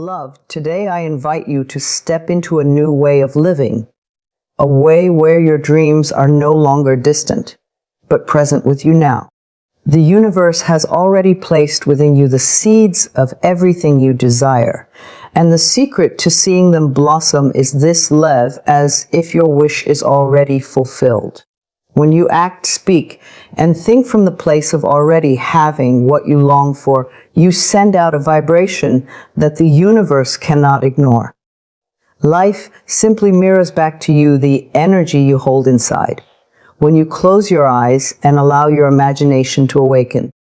Beloved, today I invite you to step into a new way of living, a way where your dreams are no longer distant, but present with you now. The universe has already placed within you the seeds of everything you desire, and the secret to seeing them blossom is this: live as if your wish is already fulfilled. When you act, speak, and think from the place of already having what you long for, you send out a vibration that the universe cannot ignore. Life simply mirrors back to you the energy you hold inside. When you close your eyes and allow your imagination to awaken,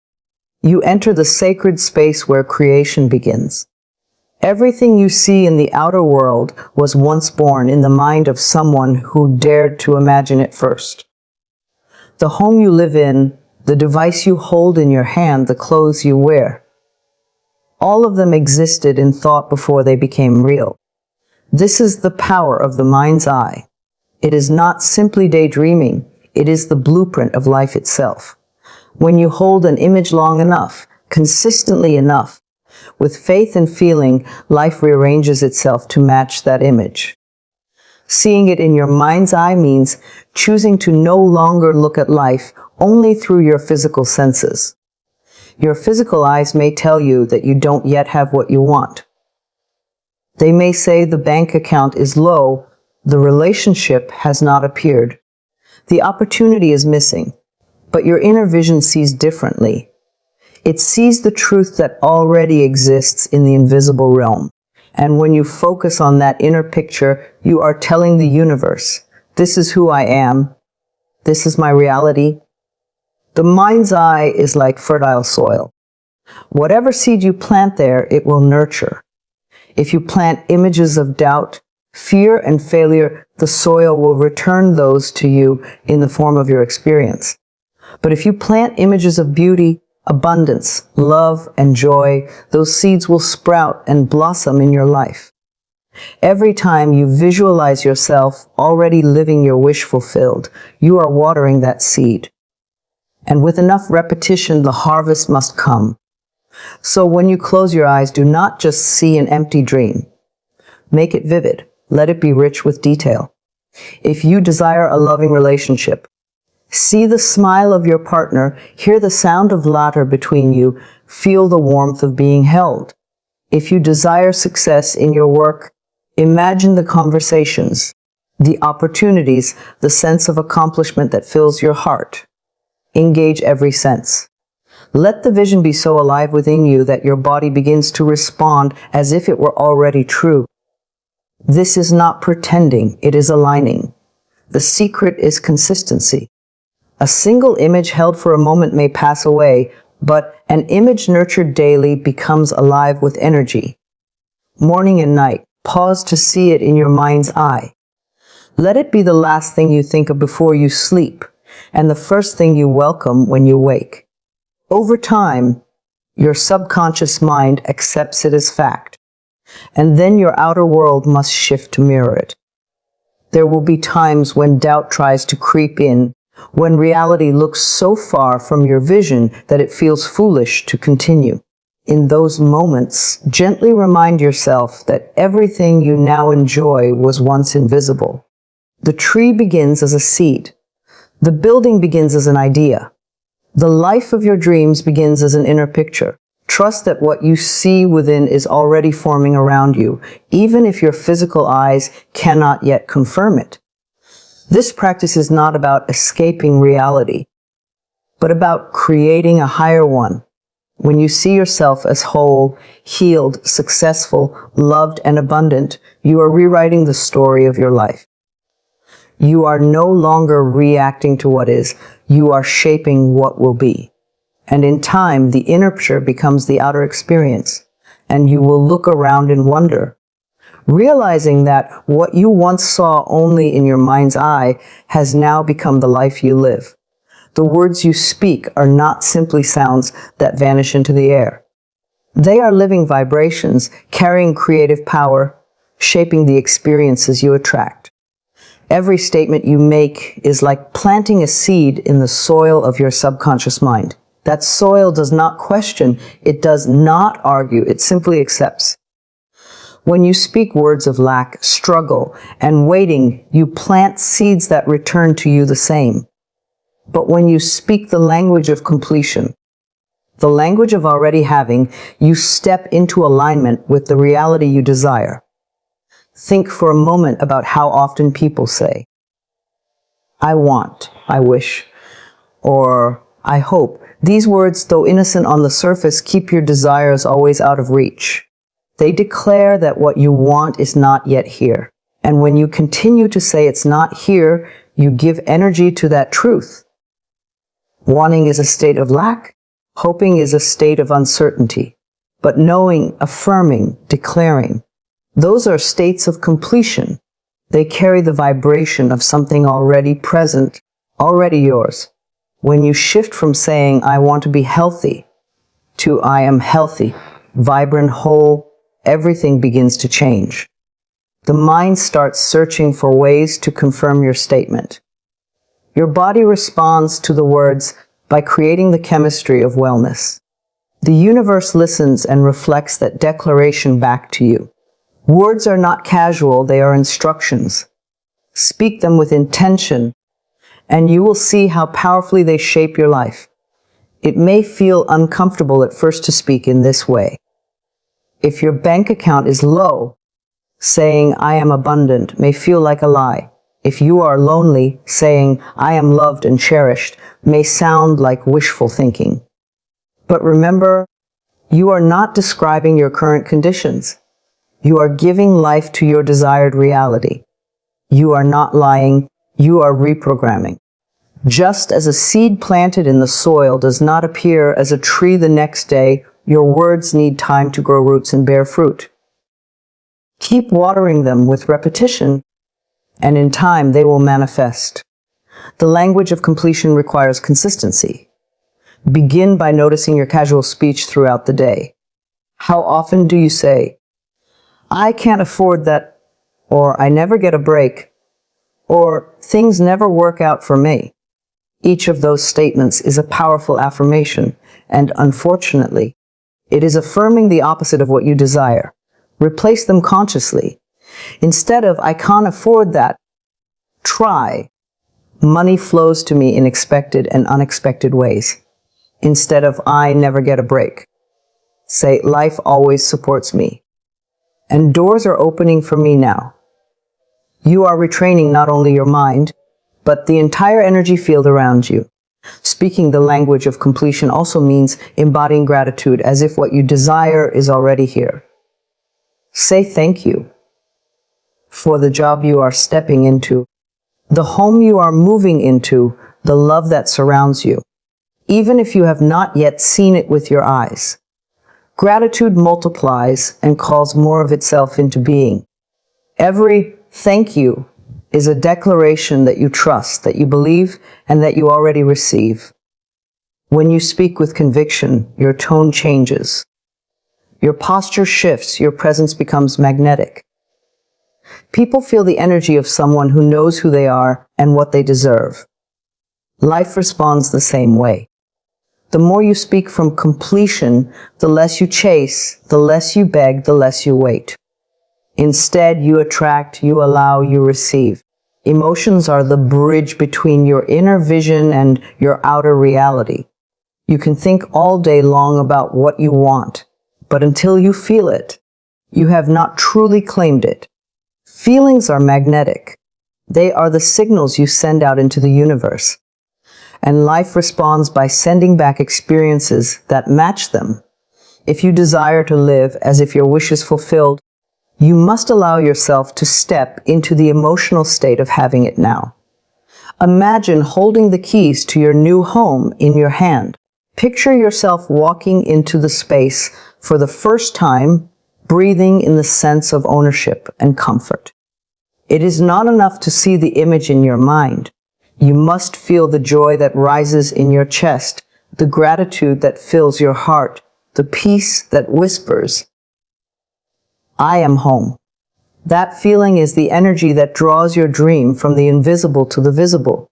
you enter the sacred space where creation begins. Everything you see in the outer world was once born in the mind of someone who dared to imagine it first. The home you live in, the device you hold in your hand, the clothes you wear, all of them existed in thought before they became real. This is the power of the mind's eye. It is not simply daydreaming, it is the blueprint of life itself. When you hold an image long enough, consistently enough, with faith and feeling, life rearranges itself to match that image. Seeing it in your mind's eye means choosing to no longer look at life only through your physical senses. Your physical eyes may tell you that you don't yet have what you want. They may say the bank account is low, the relationship has not appeared, the opportunity is missing, but your inner vision sees differently. It sees the truth that already exists in the invisible realm. And when you focus on that inner picture, you are telling the universe, this is who I am, this is my reality. The mind's eye is like fertile soil. Whatever seed you plant there, it will nurture. If you plant images of doubt, fear, and failure, the soil will return those to you in the form of your experience. But if you plant images of beauty, abundance, love, and joy, those seeds will sprout and blossom in your life. Every time you visualize yourself already living your wish fulfilled, you are watering that seed. And with enough repetition, the harvest must come. So when you close your eyes, do not just see an empty dream. Make it vivid. Let it be rich with detail. If you desire a loving relationship, see the smile of your partner, hear the sound of laughter between you, feel the warmth of being held. If you desire success in your work, imagine the conversations, the opportunities, the sense of accomplishment that fills your heart. Engage every sense. Let the vision be so alive within you that your body begins to respond as if it were already true. This is not pretending, it is aligning. The secret is consistency. A single image held for a moment may pass away, but an image nurtured daily becomes alive with energy. Morning and night, pause to see it in your mind's eye. Let it be the last thing you think of before you sleep, and the first thing you welcome when you wake. Over time, your subconscious mind accepts it as fact, and then your outer world must shift to mirror it. There will be times when doubt tries to creep in, when reality looks so far from your vision that it feels foolish to continue. In those moments, gently remind yourself that everything you now enjoy was once invisible. The tree begins as a seed. The building begins as an idea. The life of your dreams begins as an inner picture. Trust that what you see within is already forming around you, even if your physical eyes cannot yet confirm it. This practice is not about escaping reality, but about creating a higher one. When you see yourself as whole, healed, successful, loved, and abundant, you are rewriting the story of your life. You are no longer reacting to what is, you are shaping what will be. And in time, the inner picture becomes the outer experience, and you will look around in wonder, realizing that what you once saw only in your mind's eye has now become the life you live. The words you speak are not simply sounds that vanish into the air. They are living vibrations, carrying creative power, shaping the experiences you attract. Every statement you make is like planting a seed in the soil of your subconscious mind. That soil does not question, it does not argue, it simply accepts. When you speak words of lack, struggle, and waiting, you plant seeds that return to you the same. But when you speak the language of completion, the language of already having, you step into alignment with the reality you desire. Think for a moment about how often people say, I want, I wish, or I hope. These words, though innocent on the surface, keep your desires always out of reach. They declare that what you want is not yet here. And when you continue to say it's not here, you give energy to that truth. Wanting is a state of lack. Hoping is a state of uncertainty. But knowing, affirming, declaring, those are states of completion. They carry the vibration of something already present, already yours. When you shift from saying, I want to be healthy, to I am healthy, vibrant, whole, everything begins to change. The mind starts searching for ways to confirm your statement. Your body responds to the words by creating the chemistry of wellness. The universe listens and reflects that declaration back to you. Words are not casual, they are instructions. Speak them with intention, and you will see how powerfully they shape your life. It may feel uncomfortable at first to speak in this way. If your bank account is low, saying, I am abundant, may feel like a lie. If you are lonely, saying, I am loved and cherished, may sound like wishful thinking. But remember, you are not describing your current conditions. You are giving life to your desired reality. You are not lying, you are reprogramming. Just as a seed planted in the soil does not appear as a tree the next day, your words need time to grow roots and bear fruit. Keep watering them with repetition, and in time they will manifest. The language of completion requires consistency. Begin by noticing your casual speech throughout the day. How often do you say, I can't afford that, or I never get a break, or things never work out for me? Each of those statements is a powerful affirmation, and unfortunately, it is affirming the opposite of what you desire. Replace them consciously. Instead of, I can't afford that, try, money flows to me in expected and unexpected ways. Instead of, I never get a break, say, life always supports me. And doors are opening for me now. You are retraining not only your mind, but the entire energy field around you. Speaking the language of completion also means embodying gratitude as if what you desire is already here. Say thank you for the job you are stepping into, the home you are moving into, the love that surrounds you, even if you have not yet seen it with your eyes. Gratitude multiplies and calls more of itself into being. Every thank you is a declaration that you trust, that you believe, and that you already receive. When you speak with conviction, your tone changes. Your posture shifts, your presence becomes magnetic. People feel the energy of someone who knows who they are and what they deserve. Life responds the same way. The more you speak from completion, the less you chase, the less you beg, the less you wait. Instead, you attract, you allow, you receive. Emotions are the bridge between your inner vision and your outer reality. You can think all day long about what you want, but until you feel it, you have not truly claimed it. Feelings are magnetic. They are the signals you send out into the universe. And life responds by sending back experiences that match them. If you desire to live as if your wish is fulfilled, you must allow yourself to step into the emotional state of having it now. Imagine holding the keys to your new home in your hand. Picture yourself walking into the space for the first time, breathing in the sense of ownership and comfort. It is not enough to see the image in your mind. You must feel the joy that rises in your chest, the gratitude that fills your heart, the peace that whispers, I am home. That feeling is the energy that draws your dream from the invisible to the visible.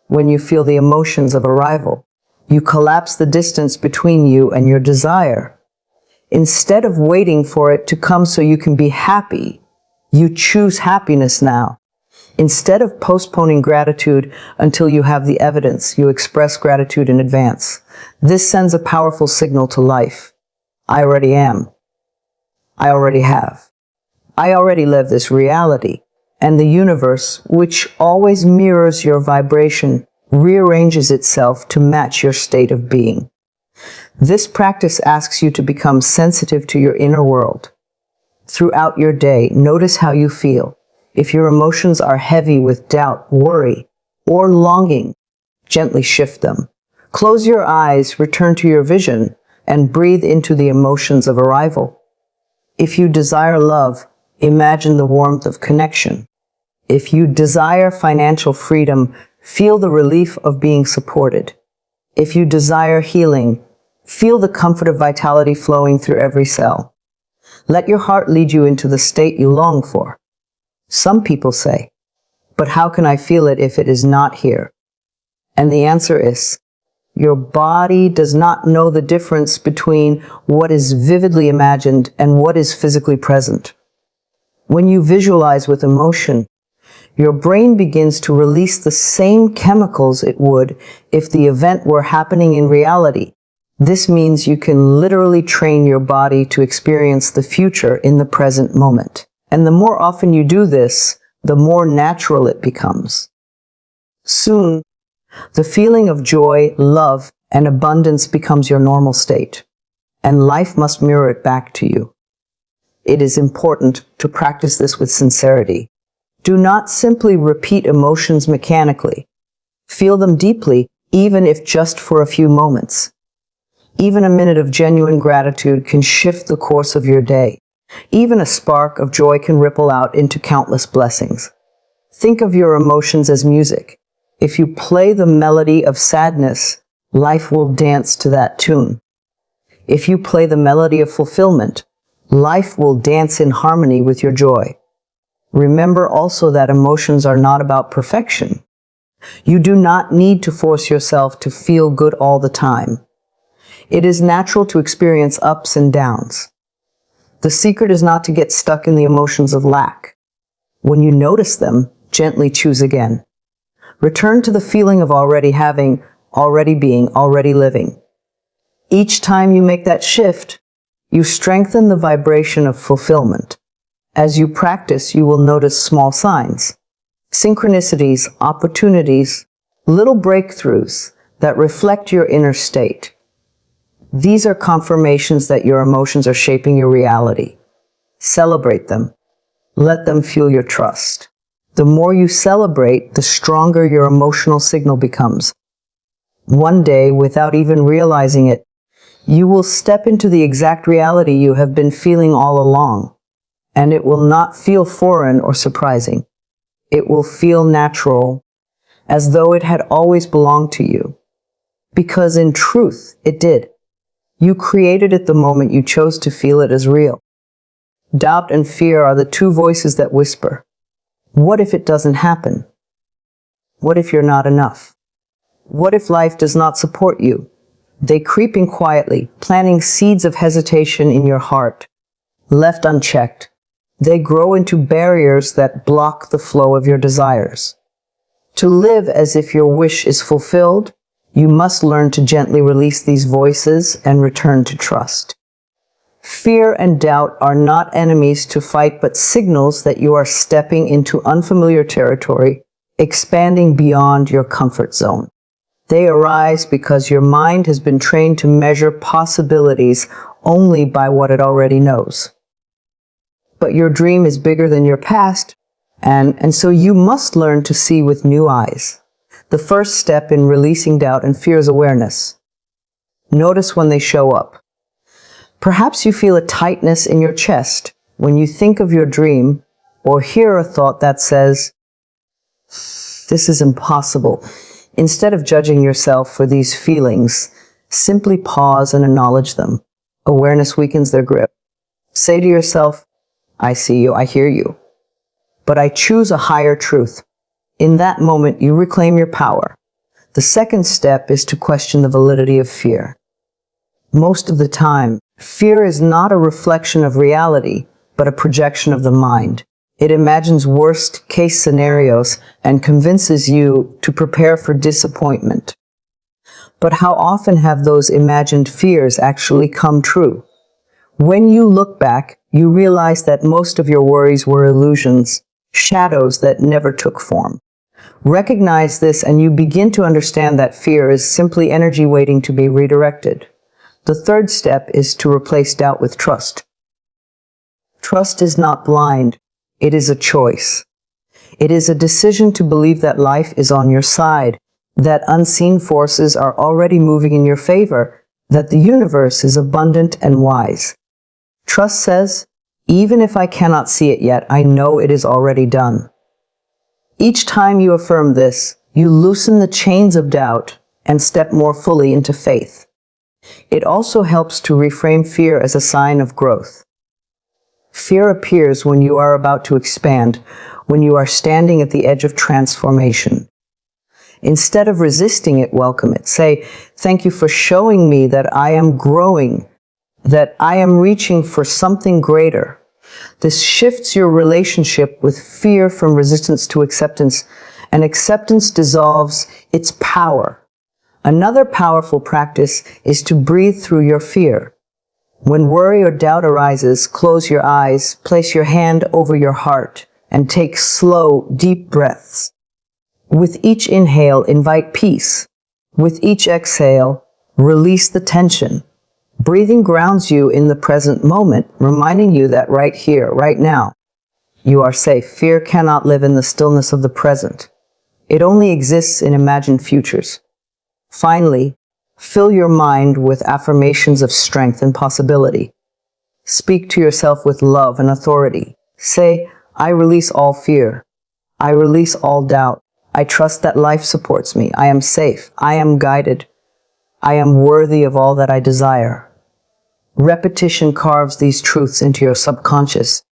When you feel the emotions of arrival, you collapse the distance between you and your desire. Instead of waiting for it to come so you can be happy, you choose happiness now. Instead of postponing gratitude until you have the evidence, you express gratitude in advance. This sends a powerful signal to life. I already am. I already have. I already live this reality. And the universe, which always mirrors your vibration, rearranges itself to match your state of being. This practice asks you to become sensitive to your inner world. Throughout your day, notice how you feel. If your emotions are heavy with doubt, worry, or longing, gently shift them. Close your eyes, return to your vision, and breathe into the emotions of arrival. If you desire love, imagine the warmth of connection. If you desire financial freedom, feel the relief of being supported. If you desire healing, feel the comfort of vitality flowing through every cell. Let your heart lead you into the state you long for. Some people say, but how can I feel it if it is not here? And the answer is, your body does not know the difference between what is vividly imagined and what is physically present. When you visualize with emotion, your brain begins to release the same chemicals it would if the event were happening in reality. This means you can literally train your body to experience the future in the present moment. And the more often you do this, the more natural it becomes. Soon, the feeling of joy, love, and abundance becomes your normal state, and life must mirror it back to you. It is important to practice this with sincerity. Do not simply repeat emotions mechanically. Feel them deeply, even if just for a few moments. Even a minute of genuine gratitude can shift the course of your day. Even a spark of joy can ripple out into countless blessings. Think of your emotions as music. If you play the melody of sadness, life will dance to that tune. If you play the melody of fulfillment, life will dance in harmony with your joy. Remember also that emotions are not about perfection. You do not need to force yourself to feel good all the time. It is natural to experience ups and downs. The secret is not to get stuck in the emotions of lack. When you notice them, gently choose again. Return to the feeling of already having, already being, already living. Each time you make that shift, you strengthen the vibration of fulfillment. As you practice, you will notice small signs, synchronicities, opportunities, little breakthroughs that reflect your inner state. These are confirmations that your emotions are shaping your reality. Celebrate them. Let them fuel your trust. The more you celebrate, the stronger your emotional signal becomes. One day, without even realizing it, you will step into the exact reality you have been feeling all along, and it will not feel foreign or surprising. It will feel natural, as though it had always belonged to you. Because in truth, it did. You created it the moment you chose to feel it as real. Doubt and fear are the two voices that whisper, what if it doesn't happen? What if you're not enough? What if life does not support you? They creep in quietly, planting seeds of hesitation in your heart. Left unchecked, they grow into barriers that block the flow of your desires. To live as if your wish is fulfilled, you must learn to gently release these voices and return to trust. Fear and doubt are not enemies to fight, but signals that you are stepping into unfamiliar territory, expanding beyond your comfort zone. They arise because your mind has been trained to measure possibilities only by what it already knows. But your dream is bigger than your past, and so you must learn to see with new eyes. The first step in releasing doubt and fear is awareness. Notice when they show up. Perhaps you feel a tightness in your chest when you think of your dream or hear a thought that says, "This is impossible." Instead of judging yourself for these feelings, simply pause and acknowledge them. Awareness weakens their grip. Say to yourself, "I see you, I hear you, but I choose a higher truth." In that moment, you reclaim your power. The second step is to question the validity of fear. Most of the time, Fear is not a reflection of reality, but a projection of the mind. It imagines worst-case scenarios and convinces you to prepare for disappointment. But how often have those imagined fears actually come true? When you look back, you realize that most of your worries were illusions, shadows that never took form. Recognize this and you begin to understand that fear is simply energy waiting to be redirected. The third step is to replace doubt with trust. Trust is not blind. It is a choice. It is a decision to believe that life is on your side, that unseen forces are already moving in your favor, that the universe is abundant and wise. Trust says, even if I cannot see it yet, I know it is already done. Each time you affirm this, you loosen the chains of doubt and step more fully into faith. It also helps to reframe fear as a sign of growth. Fear appears when you are about to expand, when you are standing at the edge of transformation. Instead of resisting it, welcome it. Say, thank you for showing me that I am growing, that I am reaching for something greater. This shifts your relationship with fear from resistance to acceptance, and acceptance dissolves its power. Another powerful practice is to breathe through your fear. When worry or doubt arises, close your eyes, place your hand over your heart, and take slow, deep breaths. With each inhale, invite peace. With each exhale, release the tension. Breathing grounds you in the present moment, reminding you that right here, right now, you are safe. Fear cannot live in the stillness of the present. It only exists in imagined futures. Finally, fill your mind with affirmations of strength and possibility. Speak to yourself with love and authority. Say, I release all fear. I release all doubt. I trust that life supports me. I am safe. I am guided. I am worthy of all that I desire. Repetition carves these truths into your subconscious,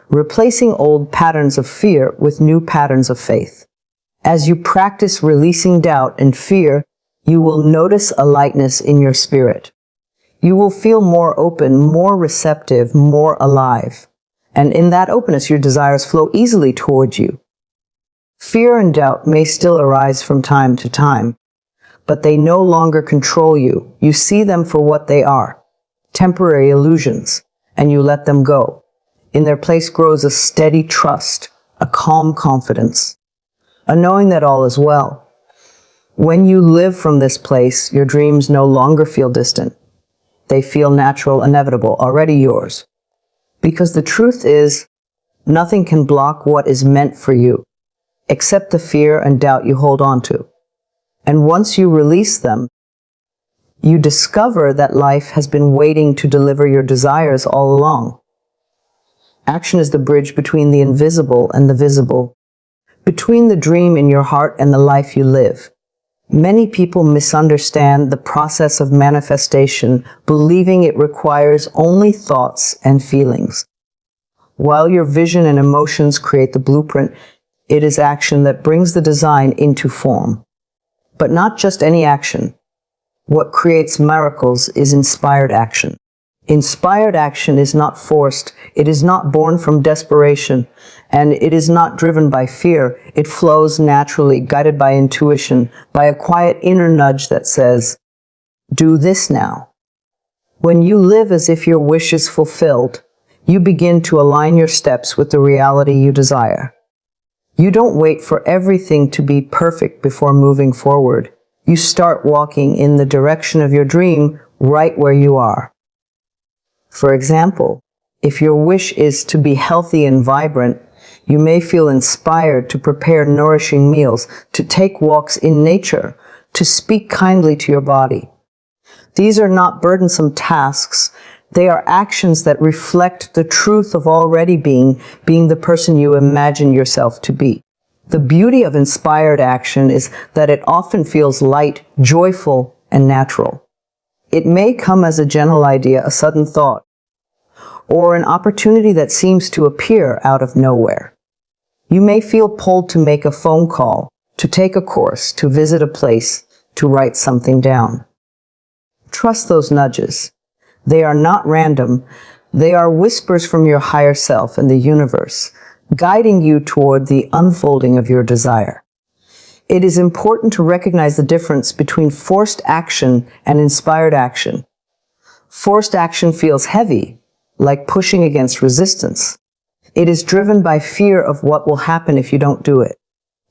replacing old patterns of fear with new patterns of faith. As you practice releasing doubt and fear, you will notice a lightness in your spirit. You will feel more open, more receptive, more alive. And in that openness, your desires flow easily toward you. Fear and doubt may still arise from time to time, but they no longer control you. You see them for what they are, temporary illusions, and you let them go. In their place grows a steady trust, a calm confidence, a knowing that all is well. When you live from this place, your dreams no longer feel distant. They feel natural, inevitable, already yours. Because the truth is, nothing can block what is meant for you, except the fear and doubt you hold on to. And once you release them, you discover that life has been waiting to deliver your desires all along. Action is the bridge between the invisible and the visible, between the dream in your heart and the life you live. Many people misunderstand the process of manifestation, believing it requires only thoughts and feelings. While your vision and emotions create the blueprint, it is action that brings the design into form. But not just any action. What creates miracles is inspired action. Inspired action is not forced, it is not born from desperation, and it is not driven by fear. It flows naturally, guided by intuition, by a quiet inner nudge that says, do this now. When you live as if your wish is fulfilled, you begin to align your steps with the reality you desire. You don't wait for everything to be perfect before moving forward. You start walking in the direction of your dream right where you are. For example, if your wish is to be healthy and vibrant, you may feel inspired to prepare nourishing meals, to take walks in nature, to speak kindly to your body. These are not burdensome tasks. They are actions that reflect the truth of already being the person you imagine yourself to be. The beauty of inspired action is that it often feels light, joyful, and natural. It may come as a gentle idea, a sudden thought, or an opportunity that seems to appear out of nowhere. You may feel pulled to make a phone call, to take a course, to visit a place, to write something down. Trust those nudges. They are not random. They are whispers from your higher self and the universe, guiding you toward the unfolding of your desire. It is important to recognize the difference between forced action and inspired action. Forced action feels heavy, like pushing against resistance. It is driven by fear of what will happen if you don't do it.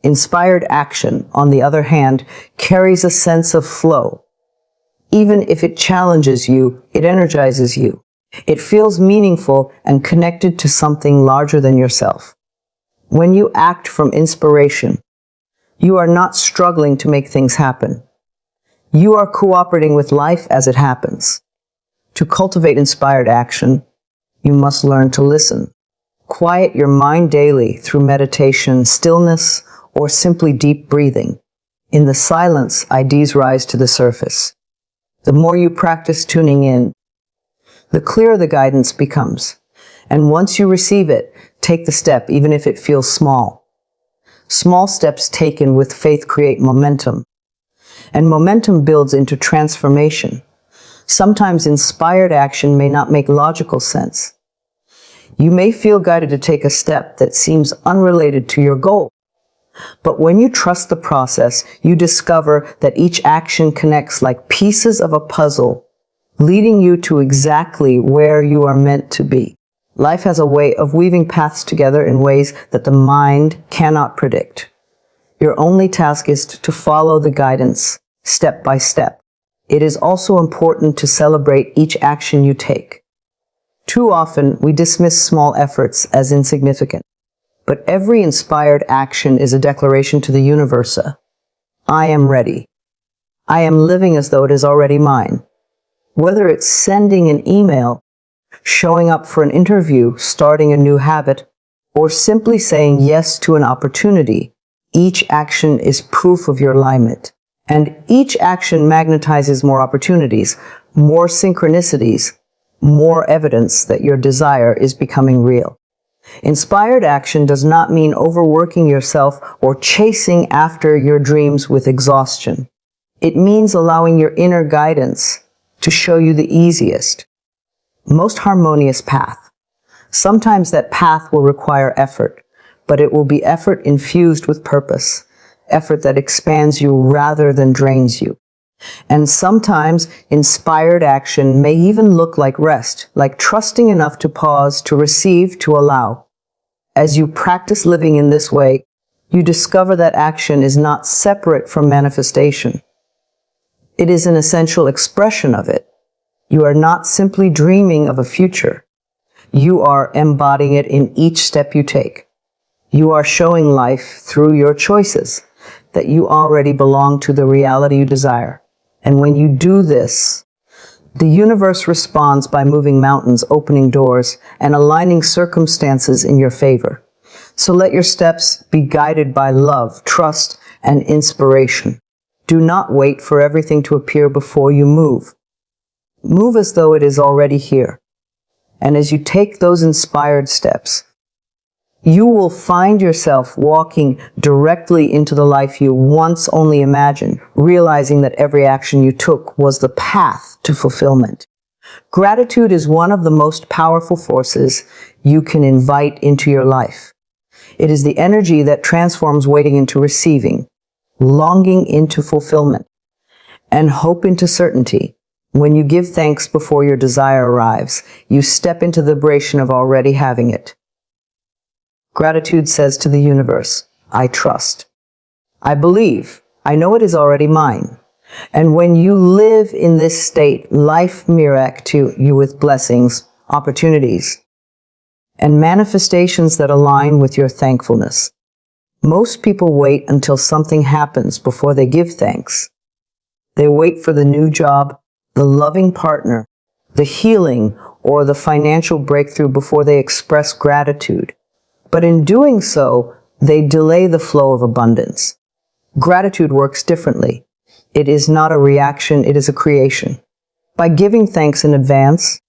Inspired action, on the other hand, carries a sense of flow. Even if it challenges you, it energizes you. It feels meaningful and connected to something larger than yourself. When you act from inspiration, you are not struggling to make things happen. You are cooperating with life as it happens. To cultivate inspired action, you must learn to listen. Quiet your mind daily through meditation, stillness, or simply deep breathing. In the silence, ideas rise to the surface. The more you practice tuning in, the clearer the guidance becomes. And once you receive it, take the step, even if it feels small. Small steps taken with faith create momentum. And momentum builds into transformation. Sometimes inspired action may not make logical sense. You may feel guided to take a step that seems unrelated to your goal. But when you trust the process, you discover that each action connects like pieces of a puzzle, leading you to exactly where you are meant to be. Life has a way of weaving paths together in ways that the mind cannot predict. Your only task is to follow the guidance, step by step. It is also important to celebrate each action you take. Too often, we dismiss small efforts as insignificant. But every inspired action is a declaration to the universe. I am ready. I am living as though it is already mine. Whether it's sending an email, showing up for an interview, starting a new habit, or simply saying yes to an opportunity, each action is proof of your alignment. And each action magnetizes more opportunities, more synchronicities, more evidence that your desire is becoming real. Inspired action does not mean overworking yourself or chasing after your dreams with exhaustion. It means allowing your inner guidance to show you the easiest, most harmonious path. Sometimes that path will require effort, but it will be effort infused with purpose, effort that expands you rather than drains you. And sometimes inspired action may even look like rest, like trusting enough to pause, to receive, to allow. As you practice living in this way, you discover that action is not separate from manifestation. It is an essential expression of it. You are not simply dreaming of a future. You are embodying it in each step you take. You are showing life through your choices that you already belong to the reality you desire. And when you do this, the universe responds by moving mountains, opening doors, and aligning circumstances in your favor. So let your steps be guided by love, trust, and inspiration. Do not wait for everything to appear before you move. Move as though it is already here. And as you take those inspired steps, you will find yourself walking directly into the life you once only imagined, realizing that every action you took was the path to fulfillment. Gratitude is one of the most powerful forces you can invite into your life. It is the energy that transforms waiting into receiving, longing into fulfillment, and hope into certainty. When you give thanks before your desire arrives, you step into the vibration of already having it. Gratitude says to the universe, I trust. I believe. I know it is already mine. And when you live in this state, life mirrors to you with blessings, opportunities, and manifestations that align with your thankfulness. Most people wait until something happens before they give thanks. They wait for the new job, the loving partner, the healing, or the financial breakthrough before they express gratitude. But in doing so, they delay the flow of abundance. Gratitude works differently. It is not a reaction, it is a creation. By giving thanks in advance,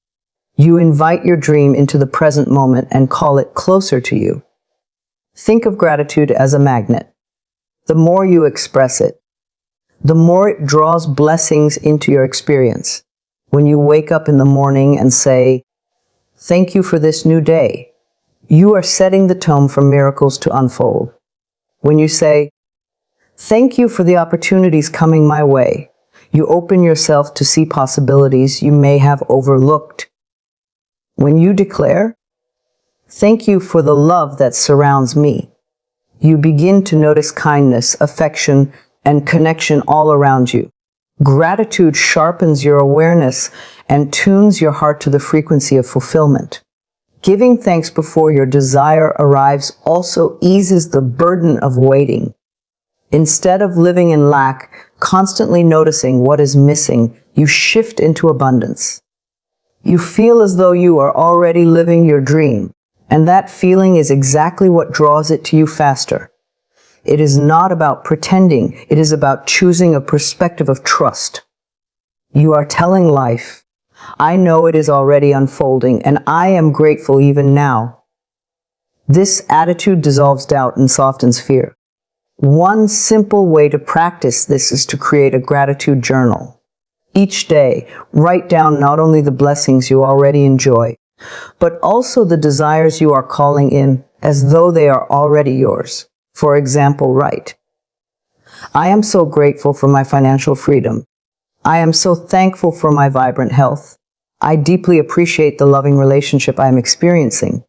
you invite your dream into the present moment and call it closer to you. Think of gratitude as a magnet. The more you express it, the more it draws blessings into your experience. When you wake up in the morning and say, "Thank you for this new day," you are setting the tone for miracles to unfold. When you say, "Thank you for the opportunities coming my way," you open yourself to see possibilities you may have overlooked. When you declare, "Thank you for the love that surrounds me," you begin to notice kindness, affection, and connection all around you. Gratitude sharpens your awareness and tunes your heart to the frequency of fulfillment. Giving thanks before your desire arrives also eases the burden of waiting. Instead of living in lack, constantly noticing what is missing, you shift into abundance. You feel as though you are already living your dream, and that feeling is exactly what draws it to you faster. It is not about pretending, it is about choosing a perspective of trust. You are telling life, "I know it is already unfolding, and I am grateful even now." This attitude dissolves doubt and softens fear. One simple way to practice this is to create a gratitude journal. Each day, write down not only the blessings you already enjoy, but also the desires you are calling in as though they are already yours. For example, write, "I am so grateful for my financial freedom. I am so thankful for my vibrant health. I deeply appreciate the loving relationship I am experiencing."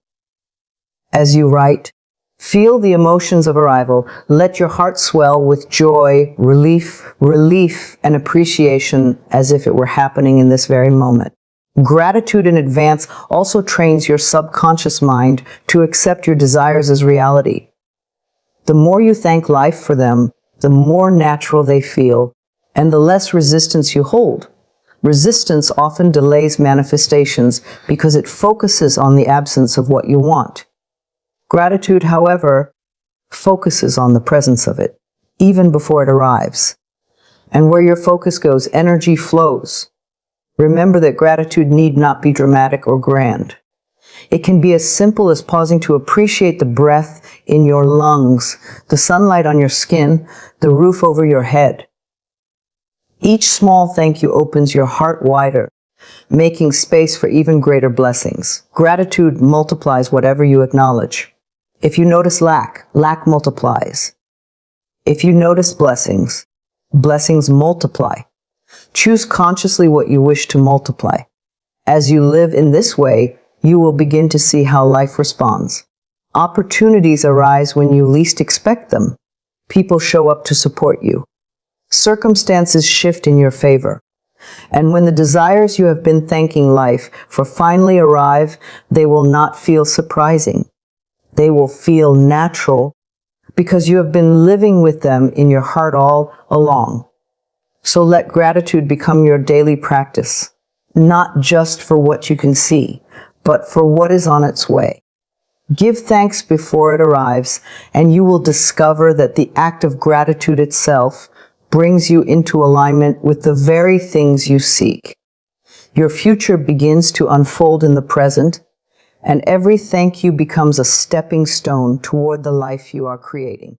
As you write, feel the emotions of arrival. Let your heart swell with joy, relief, and appreciation as if it were happening in this very moment. Gratitude in advance also trains your subconscious mind to accept your desires as reality. The more you thank life for them, the more natural they feel, and the less resistance you hold. Resistance often delays manifestations because it focuses on the absence of what you want. Gratitude, however, focuses on the presence of it, even before it arrives. And where your focus goes, energy flows. Remember that gratitude need not be dramatic or grand. It can be as simple as pausing to appreciate the breath in your lungs, the sunlight on your skin, the roof over your head. Each small thank you opens your heart wider, making space for even greater blessings. Gratitude multiplies whatever you acknowledge. If you notice lack, lack multiplies. If you notice blessings, blessings multiply. Choose consciously what you wish to multiply. As you live in this way, you will begin to see how life responds. Opportunities arise when you least expect them. People show up to support you. Circumstances shift in your favor. And when the desires you have been thanking life for finally arrive, they will not feel surprising. They will feel natural because you have been living with them in your heart all along. So let gratitude become your daily practice, not just for what you can see, but for what is on its way. Give thanks before it arrives, and you will discover that the act of gratitude itself brings you into alignment with the very things you seek. Your future begins to unfold in the present, and every thank you becomes a stepping stone toward the life you are creating.